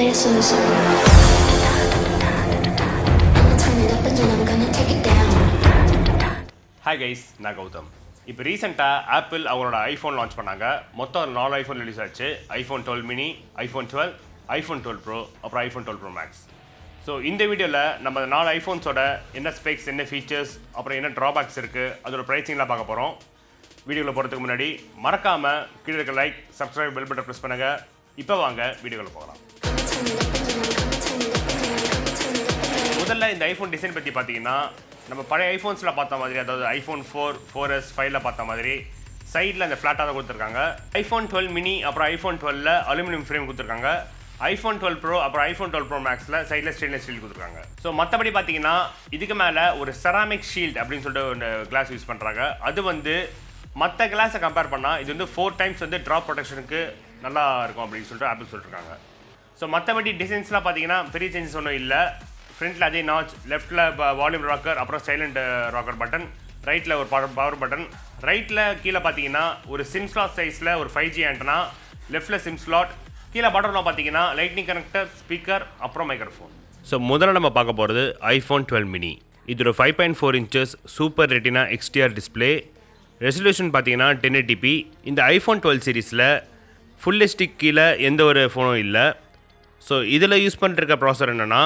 play it slow, slow. I'ma turn it up and then I'm gonna take it down. Hi guys, நான் கௌதம். இப்போ ரீசெண்டாக apple அவங்களோட iPhone launch பண்ணாங்க. மொத்தம் 4 iPhone release ஆச்சு. IPhone 12 mini, iPhone 12, iPhone 12 bro, அப்புறம் iPhone 12 Pro maths. So இந்த வீடியோவில் நம்ம 4 ஐஃபோன்ஸோட என்ன ஸ்பெக்ஸ், என்ன ஃபீச்சர்ஸ், அப்புறம் என்ன ட்ராபேக்ஸ் இருக்குது, அதோட ப்ரைஸிங்லாம் பார்க்க போகிறோம். வீடியோவில் போகிறதுக்கு முன்னாடி மறக்காமல் கீழே இருக்க like, subscribe, bell button press பண்ணுங்கள். இப்போ வாங்க வீடியோவில் போகலாம். முதல்ல இந்த ஐஃபோன் டிசைன் பற்றி பார்த்தீங்கன்னா, நம்ம பழைய ஐஃபோன்ஸில் பார்த்த மாதிரி, அதாவது ஐஃபோன் 4, 4S, 5ல பார்த்த மாதிரி சைடில் அந்த ஃப்ளாட்டாக தான் கொடுத்துருக்காங்க. ஐஃபோன் 12 மினி அப்புறம் ஐஃபோன் 12ல அலுமினியம் ஃப்ரேம் கொடுத்துருக்காங்க. ஐஃபோன் 12 ப்ரோ அப்புறம் ஐஃபோன் 12 ப்ரோ மேக்ஸில் சைடில் ஸ்டெயின்லெஸ் ஸ்டீல் கொடுத்துருக்காங்க. ஸோ மற்றபடி பார்த்தீங்கன்னா இதுக்கு மேலே ஒரு செராமிக் ஷீல்ட் அப்படின்னு சொல்லிட்டு ஒரு கிளாஸ் யூஸ் பண்ணுறாங்க. அது வந்து மற்ற கிளாஸை கம்பேர் பண்ணால் இது வந்து 4 டைம்ஸ் வந்து ட்ராப் ப்ரொடெக்ஷனுக்கு நல்லா இருக்கும் அப்படின்னு சொல்லிட்டு ஆப்பிள் சொல்லிட்டுருக்காங்க. ஸோ மற்றபடி டிசைன்ஸ்லாம் பார்த்தீங்கன்னா பெரிய சேஞ்சஸ் ஒன்றும் இல்லை. ஃப்ரண்ட்டில் அதே நாச், லெஃப்ட்டில் வால்யூம் ராக்கர், அப்புறம் சைலண்ட் ராக்கர் பட்டன், ரைட்டில் ஒரு பவர் பட்டன். ரைட்டில் கீழே பார்த்தீங்கன்னா ஒரு சிம் ஸ்லாட் சைஸில் ஒரு 5G ஆண்டனா, லெஃப்ட்டில் சிம் ஸ்லாட், கீழே பட்டனில் பார்த்தீங்கன்னா லைட்னிங் கனெக்டர், ஸ்பீக்கர், அப்புறம் மைக்ரோஃபோன். ஸோ முதல்ல நம்ம பார்க்க போகிறது ஐஃபோன் 12 மினி. இது ஒரு 5.4 inches super retina XDR display. Resolution பார்த்தீங்கன்னா 1080p. இந்த ஐஃபோன் 12 சீரீஸில் ஃபுல் ஹெச்டி கீழே எந்த ஒரு ஃபோனும் இல்லை. ஸோ இதில் யூஸ் பண்ணிருக்க ப்ராசர் என்னென்னா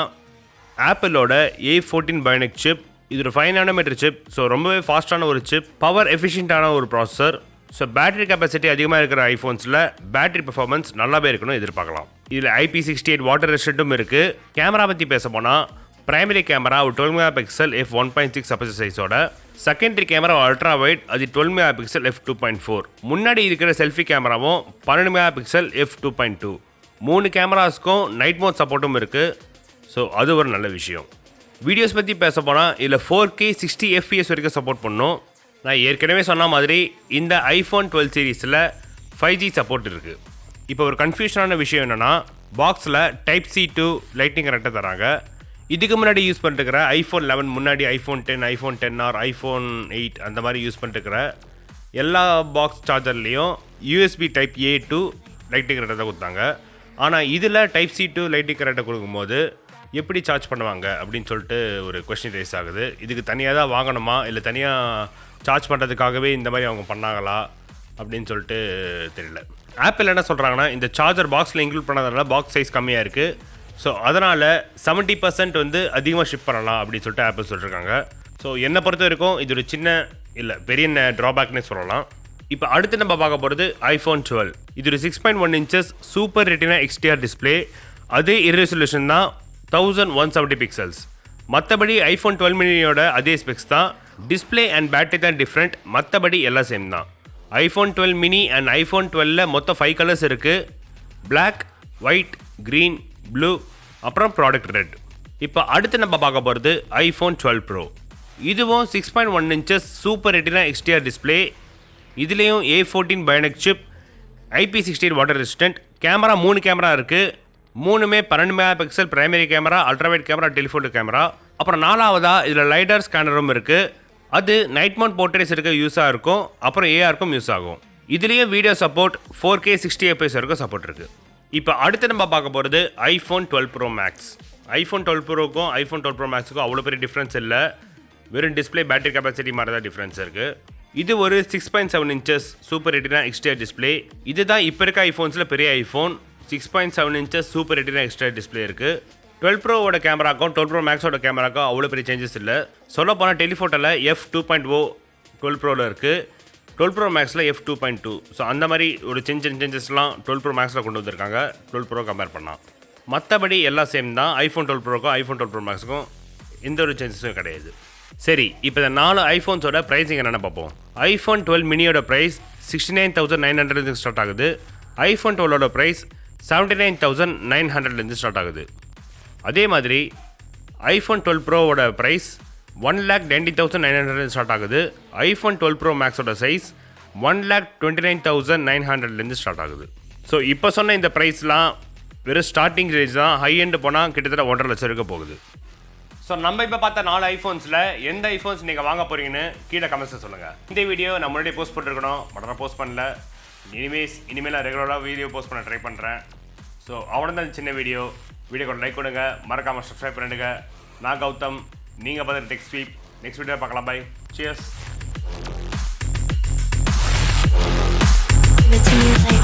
ஆப்பிளோட A14 பயோனிக் சிப். இது ஒரு 5 நானோமீட்டர் சிப். ஸோ ரொம்பவே ஃபாஸ்ட்டான ஒரு சிப், பவர் எஃபிஷியண்ட்டான ஒரு ப்ராசஸர். ஸோ பேட்டரி கெப்பாசிட்டி அதிகமாக இருக்கிற ஐஃபோன்ஸில் பேட்டரி பெர்ஃபார்மன்ஸ் நல்லாவே இருக்கணும் எதிர்பார்க்கலாம். இதில் IP68 வாட்டர் ரெசிஸ்டன்ட்டும் இருக்குது. கேமரா பற்றி பேச போனால் பிரைமரி கேமரா ஒரு 12 மெகா பிக்சல் f1.6 அப்பச்சர் சைஸோட, செகண்டரி கேமரா அல்ட்ரா வைட் அது 12 மெகா பிக்சல் f2.4. முன்னாடி இருக்கிற செல்ஃபி கேமராவும் 12 மெகா பிக்சல் f2.2. 3 கேமராஸ்க்கும் நைட் மோட் சப்போர்ட்டும் இருக்குது. ஸோ அது ஒரு நல்ல விஷயம். வீடியோஸ் பற்றி பேச போனால் இதில் 4K 60 FPS வரைக்கும் சப்போர்ட் பண்ணும். நான் ஏற்கனவே சொன்ன மாதிரி இந்த ஐஃபோன் 12 சீரீஸில் 5G சப்போர்ட் இருக்குது. இப்போ ஒரு கன்ஃபியூஷனான விஷயம் என்னென்னா, பாக்ஸில் Type-C to லைட்னிங் கனெக்டர் தராங்க. இதுக்கு முன்னாடி யூஸ் பண்ணிட்டுருக்கிற ஐஃபோன் 11, முன்னாடி ஐஃபோன் 10, ஐஃபோன் 10R, ஐஃபோன் 8 அந்த மாதிரி யூஸ் பண்ணிட்டுருக்கிற எல்லா பாக்ஸ் சார்ஜர்லேயும் USB Type-A to lightning connector தான் கொடுத்தாங்க. ஆனால் இதில் Type-C to லைட்னிங் கனெக்டர் கொடுக்கும்போது எப்படி சார்ஜ் பண்ணுவாங்க அப்படின்னு சொல்லிட்டு ஒரு கொஸ்டின் ரைஸ் ஆகுது. இதுக்கு தனியாக தான் வாங்கணுமா, இல்லை தனியாக சார்ஜ் பண்ணுறதுக்காகவே இந்த மாதிரி அவங்க பண்ணாங்களா அப்படின்னு சொல்லிட்டு தெரியல. ஆப்பிள் என்ன சொல்கிறாங்கன்னா, இந்த சார்ஜர் பாக்ஸில் இன்க்ளூட் பண்ணதுனால பாக்ஸ் சைஸ் கம்மியாக இருக்குது. ஸோ அதனால் 70% வந்து அதிகமாக ஷிப் பண்ணலாம் அப்படின்னு சொல்லிட்டு ஆப்பிள் சொல்லியிருக்காங்க. ஸோ என்னை பொறுத்த வரைக்கும் இது ஒரு சின்ன இல்லை பெரிய ட்ராபேக்னே சொல்லலாம். இப்போ அடுத்து நம்ம பார்க்க போகிறது ஐஃபோன் 12. இது ஒரு 6.1 inches super retina XDR display. அதே இரெசல்யூஷன் தான் 1170 பிக்சல்ஸ். மற்றபடி ஐஃபோன் 12 மினியோட அதே ஸ்பெக்ஸ் தான். டிஸ்பிளே அண்ட் பேட்டரி தான் டிஃப்ரெண்ட், மற்றபடி எல்லாம் சேம் தான். ஐஃபோன் 12 மினி அண்ட் ஐஃபோன் 12ல மொத்தம் 5 கலர்ஸ் இருக்குது. பிளாக், ஒயிட், க்ரீன், ப்ளூ, அப்புறம் ப்ராடக்ட் ரெட். இப்போ அடுத்து நம்ம பார்க்க போகிறது ஐஃபோன் 12 ப்ரோ. இதுவும் 6.1 inches super retina XDR display. இதுலேயும் A14 bionic chip, IP68 water resistant. Camera 3 camera இருக்குது. 3மே 12 mega pixel primary camera, ultrawide camera, telephoto camera. அப்புறம் 4வதாக இதில் லைடர் ஸ்கேனரும் இருக்குது. அது நைட் மவுண்ட் போர்ட்ரேட்ஸ் இருக்க யூஸாக இருக்கும், அப்புறம் ARக்கும் யூஸ் ஆகும். இதுலேயே வீடியோ சப்போர்ட் 4K 60 FPS வரைக்கும் சப்போர்ட் இருக்குது. இப்போ அடுத்து நம்ம பார்க்க போகிறது ஐஃபோன் 12 ப்ரோ மேக்ஸ். ஐஃபோன் 12 ப்ரோக்கும் ஐஃபோன் 12 ப்ரோ மேக்ஸுக்கும் அவ்வளோ பெரிய டிஃப்ரென்ஸ் இல்லை. வெறும் டிஸ்பிளே, பேட்டரி கெப்பாசிட்டி மாதிரி தான் டிஃப்ரென்ஸ் இருக்குது. இது ஒரு 6.7 inches super retina XDR display. இதுதான் இப்போ இருக்க ஐஃபோன்ஸில் பெரிய iPhone. 6.7 inches super retina XDR display இருக்குது. 12 ப்ரோவோட கேமராக்கும் 12 ப்ரோ மேக்ஸோட கேமராக்கும் அவ்வளோ பெரிய சேஞ்சஸ் இல்லை. சொல்ல போனால் டெலிஃபோட்டோவில் f2.0 12 ப்ரோவில் இருக்குது, 12 ப்ரோ மேக்ஸில் f2.2. ஸோ அந்த மாதிரி ஒரு சேஞ்சஸ்லாம் 12 ப்ரோ மேக்ஸில் கொண்டு வந்திருக்காங்க 12 ப்ரோ கம்பேர் பண்ணால். மற்றபடி எல்லாம் சேம் தான். ஐஃபோன் 12 ப்ரோக்கும் ஐஃபோன் 12 ப்ரோ மேக்ஸுக்கும் எந்த ஒரு சேஞ்சஸும் கிடையாது. சரி, இப்போ இந்த 4 ஐஃபோன்ஸோட ப்ரைஸிங் என்னென்ன பார்ப்போம். ஐஃபோன் 12 மினியோட ப்ரைஸ் 69,900 ஸ்டார்ட் ஆகுது. ஐஃபோன் 12ஓட ப்ரைஸ் 79,900 ஸ்டார்ட் ஆகுது. அதே மாதிரி ஐஃபோன் 12 ப்ரோவோட ப்ரைஸ் 1,90,900 ஸ்டார்ட் ஆகுது. ஐஃபோன் 12 ப்ரோ மேக்ஸோட சைஸ் 1,29,900 ஸ்டார்ட் ஆகுது. ஸோ இப்போ சொன்ன இந்த ப்ரைஸ்லாம் வெறும் ஸ்டார்டிங் ரேஞ்ச் தான். ஹை எண்டு போனால் கிட்டத்தட்ட 1.5 லட்சம் இருக்க போகுது. ஸோ நம்ம இப்போ பார்த்த 4 ஐஃபோன்ஸில் எந்த ஐஃபோன்ஸ் நீங்கள் வாங்க போகிறீங்கன்னு கீழே கமெண்ட்ஸில் சொல்லுங்கள். இந்த வீடியோ நான் முன்னாடியே போஸ்ட் பண்ணிருக்கணும், பட் நான் போஸ்ட் பண்ணல. இனிமேல் நான் ரெகுலராக வீடியோ போஸ்ட் பண்ண ட்ரை பண்ணுறேன். ஸோ அவ்வளோதான் சின்ன வீடியோக்கு லைக் கொடுங்க, மறக்காமல் சப்ஸ்கிரைப் பண்ணிடுங்க. நான் கௌதம், நீங்கள் பார்த்து டெக் ஸ்வீப். நெக்ஸ்ட் வீடியோ பார்க்கலாம். Bye, cheers. Give it to me like